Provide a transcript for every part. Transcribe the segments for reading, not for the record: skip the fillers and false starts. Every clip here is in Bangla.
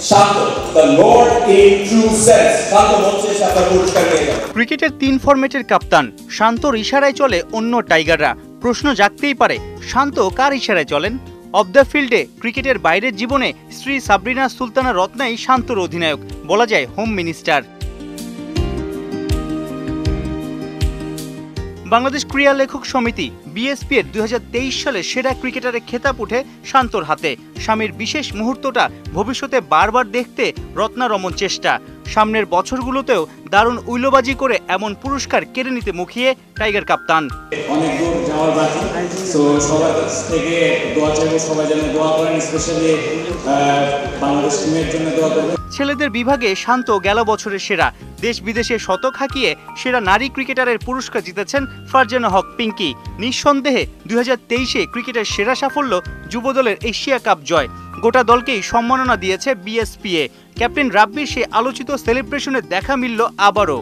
Shanto, the Lord in true sense, শান্ত মঞ্চে আপনার পুরস্কার পেয়ে যাবেন। ক্রিকেটের 3 ফরম্যাটের কাপ্তান শান্তর ইশারায় চলে অন্য টাইগাররা। প্রশ্ন জাগতেই পারে, শান্ত কার ইশারায় চলেন? অফ দ্য ফিল্ডে ক্রিকেটের বাইরের জীবনে স্ত্রী সাবরিনা সুলতানা রত্নাই শান্তর অধিনায়ক, বলা যায় হোম মিনিস্টার। বাংলাদেশ ক্রীড়া লেখক সমিতি বিএসপি এর 2023 সালে সেরা ক্রিকেটারের খেতাব উঠে শান্তর হাতে। স্বামীর বিশেষ মুহূর্তটা ভবিষ্যতে বারবার দেখতে রত্না রমন চেষ্টা। সামনের বছরগুলোতেও দারুণ উইলোবাজি করে এমন পুরস্কার কেড়ে নিতে মুখিয়ে টাইগার কাপ্তান। অনেক দূর যাওয়ার বাকি, তো সবার কাছ থেকে দোয়া চাইবো, সবাই যেন দোয়া করেন, স্পেশালি বাংলাদেশ টিমের জন্য দোয়া করবেন। ছেলেদের বিভাগে শান্ত গেল বছরের সেরা। দেশ বিদেশে শতক হাঁকিয়ে সেরা নারী ক্রিকেটারের পুরস্কার জিতেছেন ফারজানা হক পিঙ্কি। নিঃসন্দেহে 2023-এ ক্রিকেটের সেরা সাফল্য যুবদলের এশিয়া কাপ জয়। গোটা দলকেই সম্মাননা দিয়েছে বিএসপিএ। ক্যাপ্টেন রাব্বির সে আলোচিত সেলিব্রেশনে দেখা মিলল আবারও।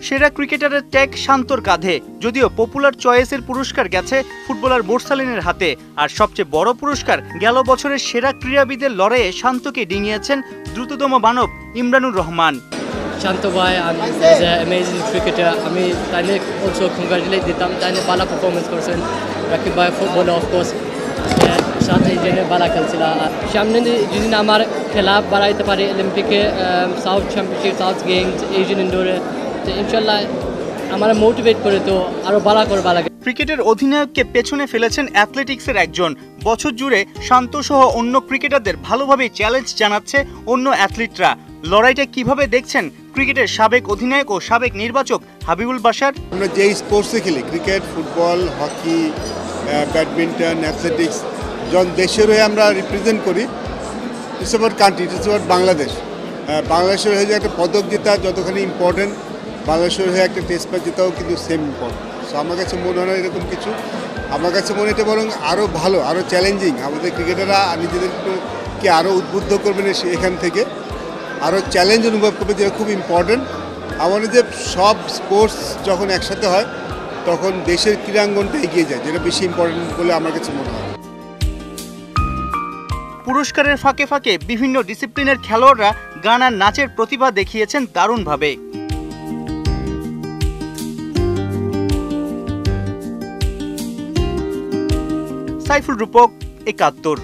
সেরা ক্রিকেটারের ট্যাগ শান্তর কাঁধে। যদিও পপুলার চয়েসের পুরস্কার গেছে ফুটবলার মোরসালিনের হাতে, আর সবচেয়ে বড় পুরস্কার গেল বছরের সেরা ক্রীড়াবিদের লড়াইয়ে শান্তকে ডিঙিয়েছেন দ্রুততম বানব ইমরানুর রহমান। শান্ত ভাই ইজ এ অ্যামেজিং ক্রিকেটার, আমি তাইলে অলসো কংগ্রাচুলেট দিতাম, তাইলে ভালো পারফরমেন্স করছেন। রাকিব ভাই ফুটবলে অফকোর্স সাথে এই জন্য ভালো খেলছিল। সামনে যদি আমার খেলা বাড়াইতে পারি অলিম্পিকে, South Championship, South Games, Asian ইনডোরে, ইনশাল্লাহ আমার মোটিভেট করে তো আরো ভালো করে ভালো। ক্রিকেটের অধিনায়ককে পেছনে ফেলেছেন অ্যাথলেটিক্সের একজন। বছর জুড়ে শান্ত সহ অন্য ক্রিকেটারদের ভালোভাবে চ্যালেঞ্জ জানাচ্ছে অন্য অ্যাথলিটরা। লড়াইটা কিভাবে দেখছেন ক্রিকেটের সাবেক অধিনায়ক ও সাবেক নির্বাচক হাবিবুল বাশার? আমরা যেই স্পোর্টসে খেলি, cricket, football, hockey, badminton, athletics, যখন দেশের হয়ে আমরা রিপ্রেজেন্ট করি, it's about country, it's about Bangladesh. বাংলাদেশের হয়ে যে একটা পদক জেতা যতখানি ইম্পর্টেন্ট, বাংলাদেশের হয়ে একটা টেস্ট ম্যাচ জেতাও কিন্তু সেম ইম্পর্টেন্ট। সো আমার কাছে মনে হয় এরকম কিছু, আমার কাছে মনে হয় বরং আরও ভালো, আরও চ্যালেঞ্জিং। আমাদের ক্রিকেটাররা নিজেদেরকে আরও উদ্বুদ্ধ করবেন এখান থেকে, আরও চ্যালেঞ্জ অনুভব করবে, যেটা খুব ইম্পর্টেন্ট। আমার যে সব স্পোর্টস যখন একসাথে হয় তখন দেশের ক্রীড়াঙ্গনটা এগিয়ে যায়, যেটা বেশি ইম্পর্টেন্ট বলে আমার কাছে মনে হয়। পুরস্কারের ফাঁকে ফাঁকে বিভিন্ন ডিসিপ্লিনের খেলোয়াড়রা গান আর নাচের প্রতিভা দেখিয়েছেন দারুণভাবে। সাইফুল রূপক, ৭১।